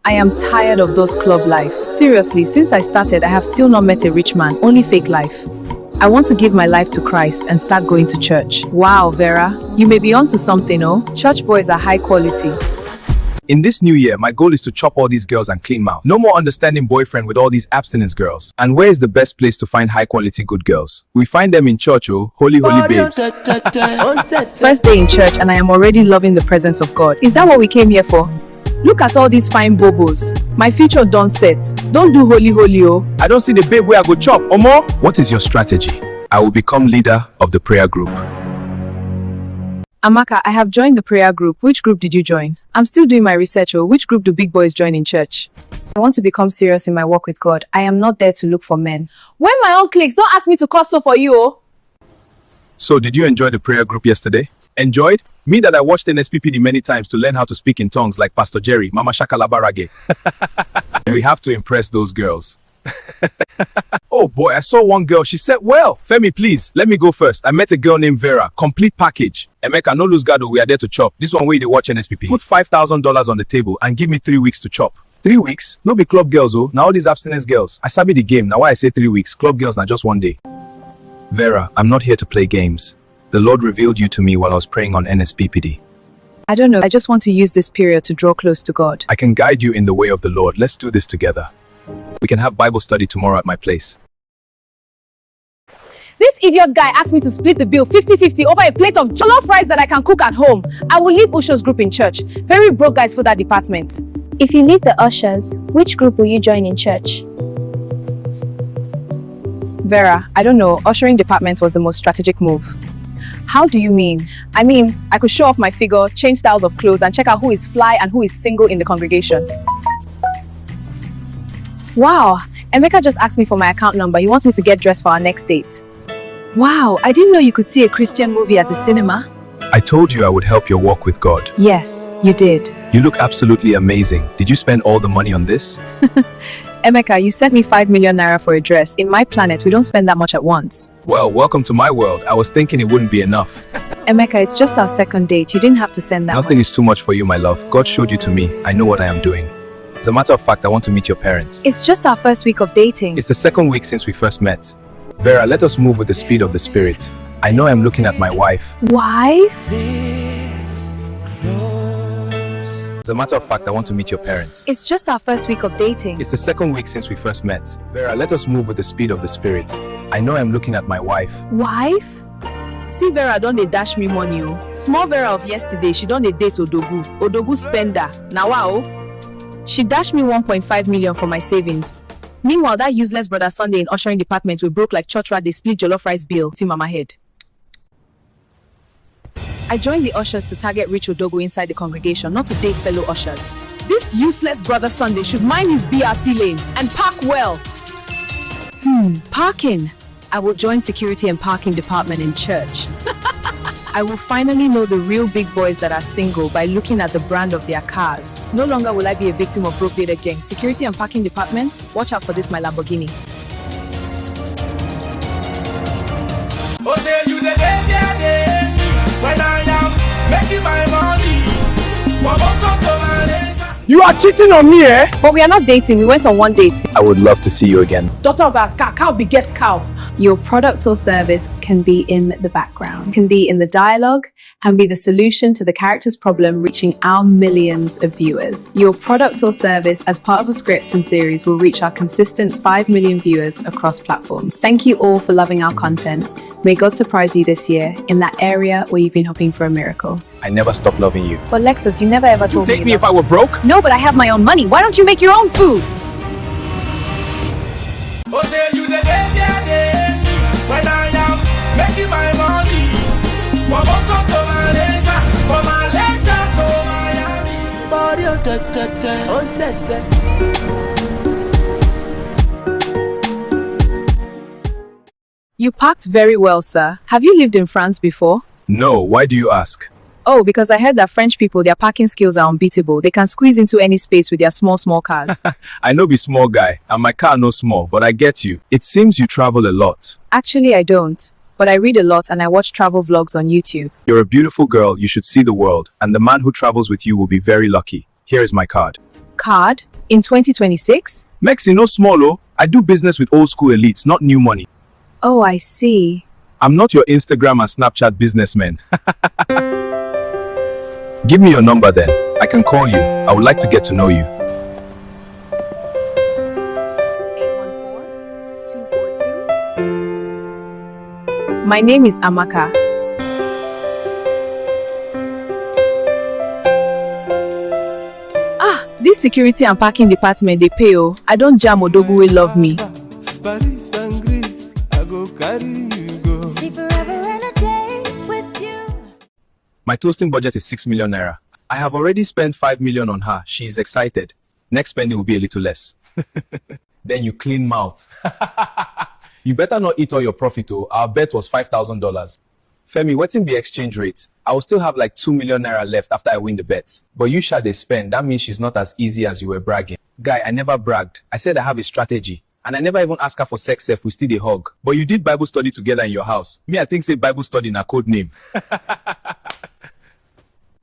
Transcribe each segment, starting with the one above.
I am tired of those club life. Seriously, since I started, I have still not met a rich man, only fake life. I want to give my life to Christ and start going to church. Wow, Vera, you may be onto something, oh? Church boys are high quality. In this new year, my goal is to chop all these girls and clean mouth. No more understanding boyfriend with all these abstinence girls. And where is the best place to find high quality good girls? We find them in church, oh, holy babes. First day in church and I am already loving the presence of God. Is that what we came here for? Look at all these fine bobos. My future done set. Don't do holy oh. I don't see the babe where I go chop, Omo. What is your strategy? I will become leader of the prayer group. Emeka, I have joined the prayer group. Which group did you join? I'm still doing my research. Oh, which group do big boys join in church? I want to become serious in my walk with God. I am not there to look for men. When my own clicks, don't ask me to curse so for you, oh. So, did you enjoy the prayer group yesterday? Enjoyed? Me that I watched NSPPD many times to learn how to speak in tongues like Pastor Jerry, Mama Shakalabarage. We have to impress those girls. Oh boy, I saw one girl. She said, well, Femi, please, let me go first. I met a girl named Vera. Complete package. Emeka, no lose guard, we are there to chop. This one way they watch NSPP. Put $5,000 on the table and give me 3 weeks to chop. 3 weeks? No be club girls, oh. Now all these abstinence girls. I sabi the game. Now why I say 3 weeks. Club girls, now just 1 day. Vera, I'm not here to play games. The Lord revealed you to me while I was praying on NSPPD. I don't know. I just want to use this period to draw close to God. I can guide you in the way of the Lord. Let's do this together. We can have Bible study tomorrow at my place. This idiot guy asked me to split the bill 50-50 over a plate of jollof rice that I can cook at home. I will leave Usho's group in church. Very broke guys for that department. If you leave the ushers, which group will you join in church? Vera, I don't know. Ushering department was the most strategic move. How do you mean? I mean, I could show off my figure, change styles of clothes, and check out who is fly and who is single in the congregation. Wow, Emeka just asked me for my account number. He wants me to get dressed for our next date. Wow, I didn't know you could see a Christian movie at the cinema. I told you I would help your walk with God. Yes, you did. You look absolutely amazing. Did you spend all the money on this? Emeka, you sent me 5 million naira for a dress. In my planet, we don't spend that much at once. Well, welcome to my world. I was thinking it wouldn't be enough. Emeka, it's just our second date. You didn't have to send that. Nothing is too much for you, my love. God showed you to me. I know what I am doing. As a matter of fact, I want to meet your parents. It's just our first week of dating. It's the second week since we first met. Vera, let us move with the speed of the Spirit. I know I'm looking at my wife. Wife? As a matter of fact, I want to meet your parents. It's just our first week of dating. It's the second week since we first met. Vera, let us move with the speed of the Spirit. I know I'm looking at my wife. Wife? See Vera don dey dash me money, oh. Small Vera of yesterday, she don dey date Odogwu. Odogwu spender. Now wow. She dashed me 1.5 million for my savings. Meanwhile, that useless brother Sunday in ushering department we broke like church rat, they split jollof rice bill. See mama head. I joined the ushers to target rich Odogwu inside the congregation, not to date fellow ushers. This useless brother Sunday should mind his BRT lane and park well. Parking. I will join security and parking department in church. I will finally know the real big boys that are single by looking at the brand of their cars. No longer will I be a victim of broke-bearded gang. Security and parking department, watch out for this, my Lamborghini. When I am making my money, You are cheating on me, eh? But we are not dating, we went on one date. I would love to see you again. Daughter of a cow begets cow. Your product or service can be in the background, can be in the dialogue, and be the solution to the character's problem reaching our millions of viewers. Your product or service as part of a script and series will reach our consistent 5 million viewers across platforms. Thank you all for loving our content. May God surprise you this year in that area where you've been hoping for a miracle. I never stopped loving you. But Lexus, you never ever told me. Take me if I were broke? No, but I have my own money. Why don't you make your own food? When I am making my money, from Moscow to Malaysia, from Malaysia to Miami. You parked very well, sir. Have you lived in France before? No, why do you ask? Oh, because I heard that French people, their parking skills are unbeatable. They can squeeze into any space with their small cars. I know be small guy, and my car no small, but I get you. It seems you travel a lot. Actually, I don't. But I read a lot and I watch travel vlogs on YouTube. You're a beautiful girl, you should see the world, and the man who travels with you will be very lucky. Here is my card. Card? In 2026? Mexi, no small, oh. I do business with old school elites, not new money. Oh, I see. I'm not your Instagram and Snapchat businessman. Give me your number then. I can call you. I would like to get to know you. 814-242. My name is Emeka. This security and parking department, they pay, oh. I don't jam odogwu will love me. Paris and Greece, I go carry you go. See forever and a day with you. My toasting budget is 6 million naira. I have already spent 5 million on her. She is excited. Next spending will be a little less. Then you clean mouth. You better not eat all your profit, oh. Our bet was $5,000. Femi, what's in the exchange rate? I will still have like 2 million naira left after I win the bets. But you shall they spend. That means she's not as easy as you were bragging. Guy, I never bragged. I said I have a strategy. And I never even asked her for sex if we still a hug. But you did Bible study together in your house. Me, I think say Bible study in a code name.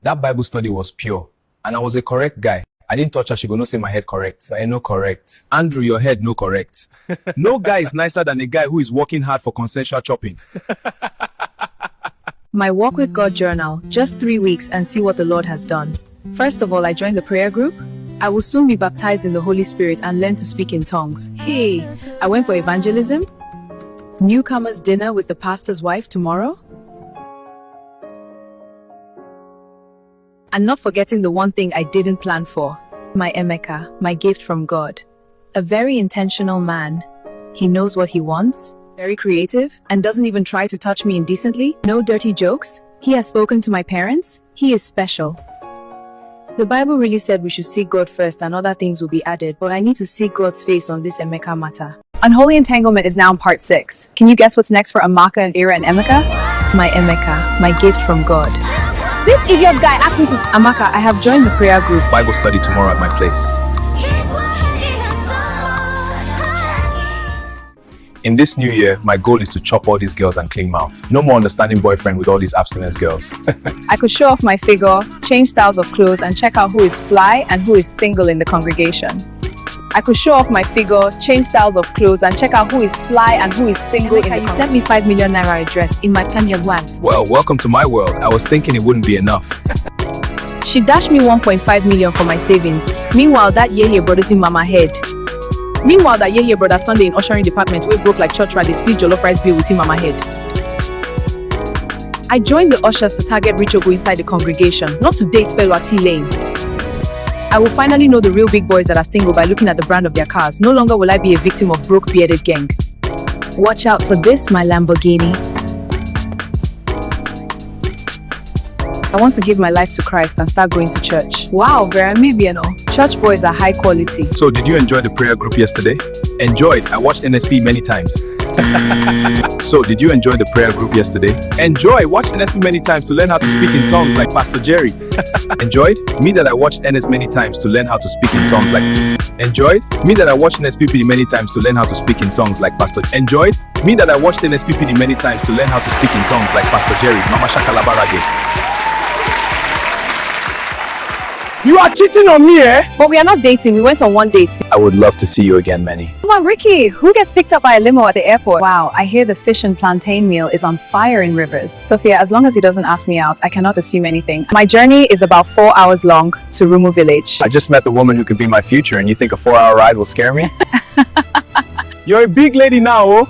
That Bible study was pure. And I was a correct guy. I didn't touch her, she go no say my head correct. I no correct. Andrew, your head no correct. No guy is nicer than a guy who is working hard for consensual chopping. My Walk with God journal, just 3 weeks and see what the Lord has done. First of all, I joined the prayer group. I will soon be baptized in the Holy Spirit and learn to speak in tongues. Hey, I went for evangelism. Newcomers dinner with the pastor's wife tomorrow. And not forgetting the one thing I didn't plan for. My Emeka, my gift from God. A very intentional man. He knows what he wants. Very creative, and doesn't even try to touch me indecently. No dirty jokes. He has spoken to my parents. He is special. The Bible really said we should seek God first and other things will be added, but I need to seek God's face on this Emeka matter. Unholy Entanglement is now in part 6. Can you guess what's next for Amaka and Ira and Emeka? My Emeka, my gift from God. This idiot guy asked me to... Amaka, I have joined the prayer group. Bible study tomorrow at my place. In this new year, my goal is to chop all these girls and clean mouth. No more understanding boyfriend with all these abstinence girls. I could show off my figure, change styles of clothes, and check out who is fly and who is single in the congregation. I could show off my figure, change styles of clothes, and check out who is fly and who is single in the You sent me 5 million naira address in my Kenya once. Well, welcome to my world. I was thinking it wouldn't be enough. She dashed me 1.5 million for my savings. Meanwhile, that year brothers in mama head. Meanwhile, that year brother Sunday in ushering department we broke like church rat, they split jollof rice bill with him mama head. I joined the ushers to target rich ogo inside the congregation, not to date fellow at T-Lane. I will finally know the real big boys that are single by looking at the brand of their cars. No longer will I be a victim of broke bearded gang. Watch out for this, my Lamborghini. I want to give my life to Christ and start going to church. Wow, Vera, maybe you know. Church boys are high quality. So did you enjoy the prayer group yesterday? Enjoyed. I watched NSP many times. So did you enjoy the prayer group yesterday? Enjoy. Watched NSP many times to learn how to speak in tongues like Pastor Jerry. Enjoyed? Me that I watched NS many times to learn how to speak in tongues like... Enjoyed? Me that I watched NSPPD many times to learn how to speak in tongues like Pastor... Enjoyed? Me that I watched NSPPD many times to learn how to speak in tongues like Pastor Jerry. Mama Shakalabarage. You are cheating on me, eh? But we are not dating, we went on one date. I would love to see you again, Mennie. Come on, Ricky, who gets picked up by a limo at the airport? Wow, I hear the fish and plantain meal is on fire in Rivers. Sophia, as long as he doesn't ask me out, I cannot assume anything. My journey is about 4 hours long to Rumu village. I just met the woman who could be my future, and you think a 4-hour ride will scare me? You're a big lady now, oh?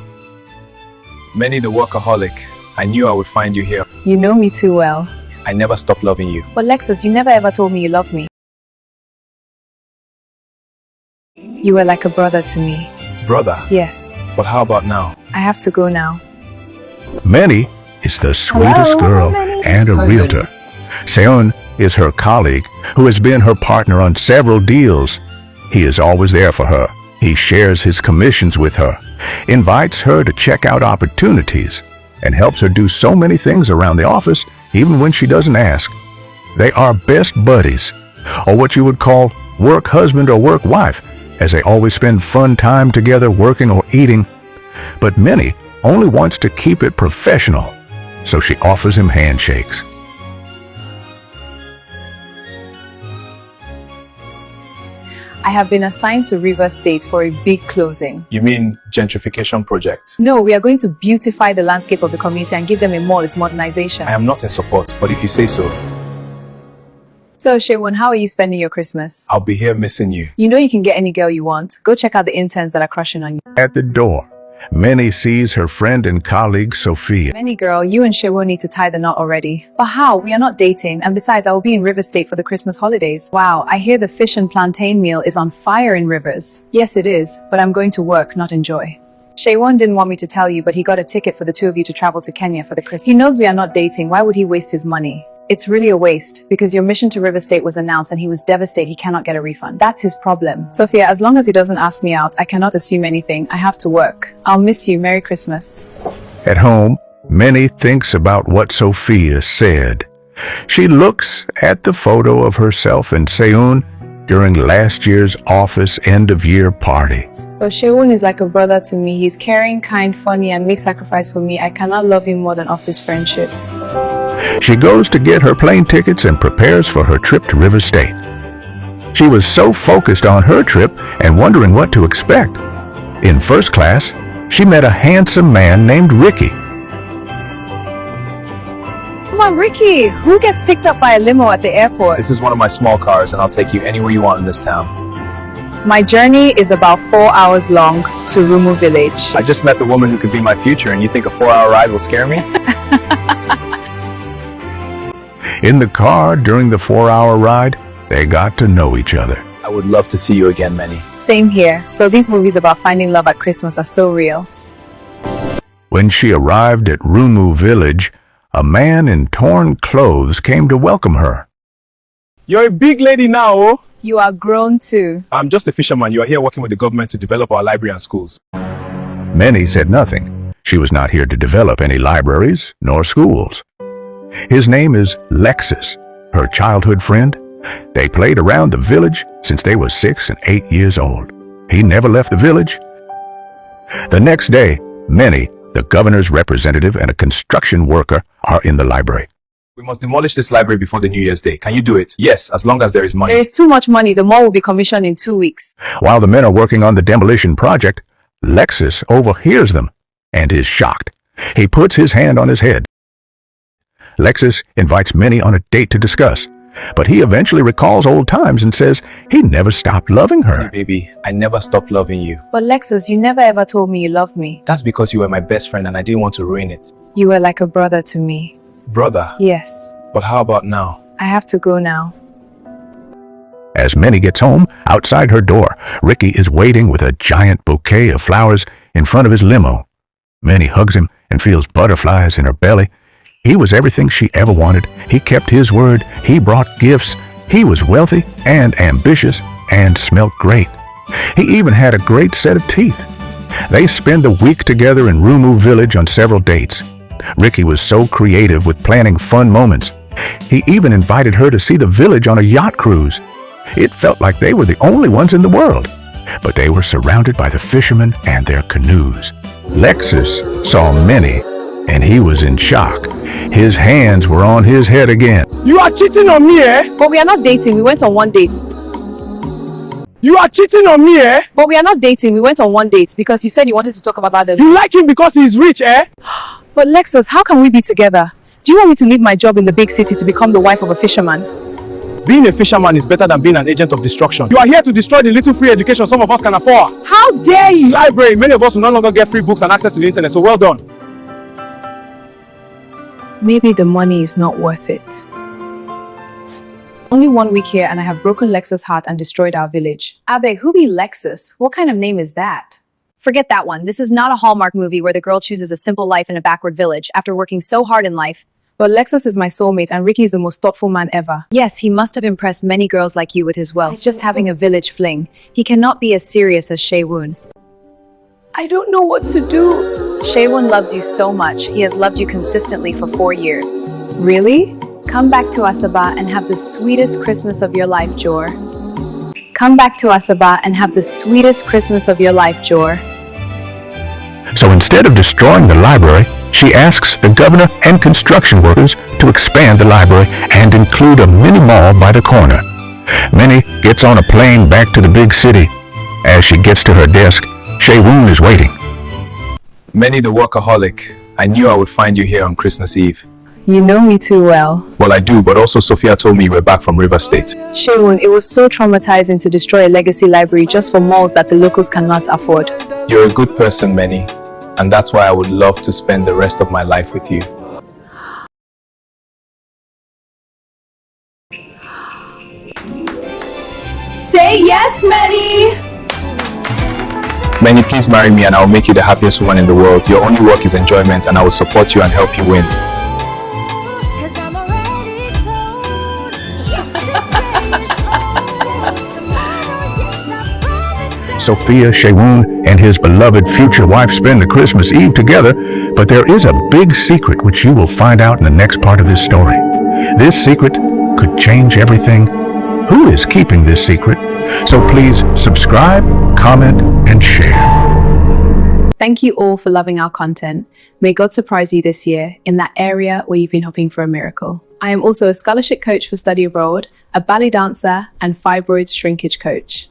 Mennie the workaholic. I knew I would find you here. You know me too well. I never stopped loving you. But Lexus, you never ever told me you loved me. You were like a brother to me. Brother? Yes. But how about now? I have to go now. Mennie is the sweetest girl and a realtor. Seon is her colleague who has been her partner on several deals. He is always there for her. He shares his commissions with her, invites her to check out opportunities, and helps her do so many things around the office even when she doesn't ask. They are best buddies, or what you would call work husband or work wife, as they always spend fun time together working or eating. But Mennie only wants to keep it professional, so she offers him handshakes. I have been assigned to River State for a big closing. You mean gentrification project? No, we are going to beautify the landscape of the community and give them a mall. It's modernization. I am not in support, but if you say so, So, Shewon, how are you spending your Christmas? I'll be here missing you. You know you can get any girl you want. Go check out the interns that are crushing on you. At the door, Mennie sees her friend and colleague Sophia. Mennie girl, you and Shewon need to tie the knot already. But how? We are not dating. And besides, I will be in River State for the Christmas holidays. Wow, I hear the fish and plantain meal is on fire in Rivers. Yes, it is. But I'm going to work, not enjoy. Shewon didn't want me to tell you, but he got a ticket for the two of you to travel to Kenya for the Christmas. He knows we are not dating. Why would he waste his money? It's really a waste, because your mission to River State was announced and he was devastated he cannot get a refund. That's his problem. Sophia, as long as he doesn't ask me out, I cannot assume anything. I have to work. I'll miss you. Merry Christmas. At home, Mennie thinks about what Sophia said. She looks at the photo of herself and Seun during last year's office end-of-year party. But Shewon is like a brother to me. He's caring, kind, funny, and makes sacrifice for me. I cannot love him more than office friendship. She goes to get her plane tickets and prepares for her trip to River State. She was so focused on her trip and wondering what to expect. In first class, she met a handsome man named Ricky. Come on, Ricky! Who gets picked up by a limo at the airport? This is one of my small cars, and I'll take you anywhere you want in this town. My journey is about 4 hours long to Rumu village. I just met the woman who could be my future, and you think a 4-hour ride will scare me? In the car during the 4-hour ride, they got to know each other. I would love to see you again, Mennie. Same here. So these movies about finding love at Christmas are so real. When she arrived at Rumu village, a man in torn clothes came to welcome her. You're a big lady now, oh? You are grown too. I'm just a fisherman. You are here working with the government to develop our library and schools. Mennie said nothing. She was not here to develop any libraries nor schools. His name is Lexus, her childhood friend. They played around the village since they were 6 and 8 years old. He never left the village. The next day, Mennie, the governor's representative, and a construction worker are in the library. We must demolish this library before the New Year's Day. Can you do it? Yes, as long as there is money. There is too much money. The mall will be commissioned in 2 weeks. While the men are working on the demolition project, Lexus overhears them and is shocked. He puts his hand on his head. Lexus invites Mennie on a date to discuss, but he eventually recalls old times and says he never stopped loving her. Baby, I never stopped loving you. But Lexus, you never ever told me you loved me. That's because you were my best friend and I didn't want to ruin it. You were like a brother to me. Brother? Yes. But how about now? I have to go now. As Mennie gets home, outside her door, Ricky is waiting with a giant bouquet of flowers in front of his limo. Mennie hugs him and feels butterflies in her belly. He was everything she ever wanted. He kept his word. He brought gifts. He was wealthy and ambitious and smelled great. He even had a great set of teeth. They spend a week together in Rumu village on several dates. Ricky was so creative with planning fun moments. He even invited her to see the village on a yacht cruise. It felt like they were the only ones in the world, but they were surrounded by the fishermen and their canoes. Lexus saw Mennie, and he was in shock. His hands were on his head again. You are cheating on me, eh? But we are not dating. We went on one date. You are cheating on me, eh? But we are not dating. We went on one date because you said you wanted to talk about that. You like him because he's rich, eh? But Lexus, how can we be together? Do you want me to leave my job in the big city to become the wife of a fisherman? Being a fisherman is better than being an agent of destruction. You are here to destroy the little free education some of us can afford. How dare you? Library, many of us will no longer get free books and access to the internet, so well done. Maybe the money is not worth it. Only 1 week here and I have broken Lexus' heart and destroyed our village. Abeg, who be Lexus? What kind of name is that? Forget that one. This is not a Hallmark movie where the girl chooses a simple life in a backward village after working so hard in life. But Lexus is my soulmate and Ricky is the most thoughtful man ever. Yes, he must have impressed many girls like you with his wealth. He's just having a village fling. He cannot be as serious as Shewon. I don't know what to do. Shewon loves you so much. He has loved you consistently for 4 years. Really? Come back to Asaba and have the sweetest Christmas of your life, Jor. Come back to Asaba and have the sweetest Christmas of your life, Jor. So instead of destroying the library, she asks the governor and construction workers to expand the library and include a mini mall by the corner. Mennie gets on a plane back to the big city. As she gets to her desk, Shae-woon is waiting. Mennie the workaholic, I knew I would find you here on Christmas Eve. You know me too well. Well, I do, but also Sophia told me you were back from River State. Shae-woon, it was so traumatizing to destroy a legacy library just for malls that the locals cannot afford. You're a good person, Mennie, and that's why I would love to spend the rest of my life with you. Say yes, Mennie! Mennie, please marry me and I'll make you the happiest woman in the world. Your only work is enjoyment and I will support you and help you win. 'Cause I'm already sold. Yesterday is gone. Tomorrow, yes, I promise. Sophia, Shae-woon, and his beloved future wife spend the Christmas Eve together, but there is a big secret which you will find out in the next part of this story. This secret could change everything. Who is keeping this secret? So please subscribe, comment, and share. Thank you all for loving our content. May God surprise you this year in that area where you've been hoping for a miracle. I am also a scholarship coach for study abroad, a ballet dancer, and fibroid shrinkage coach.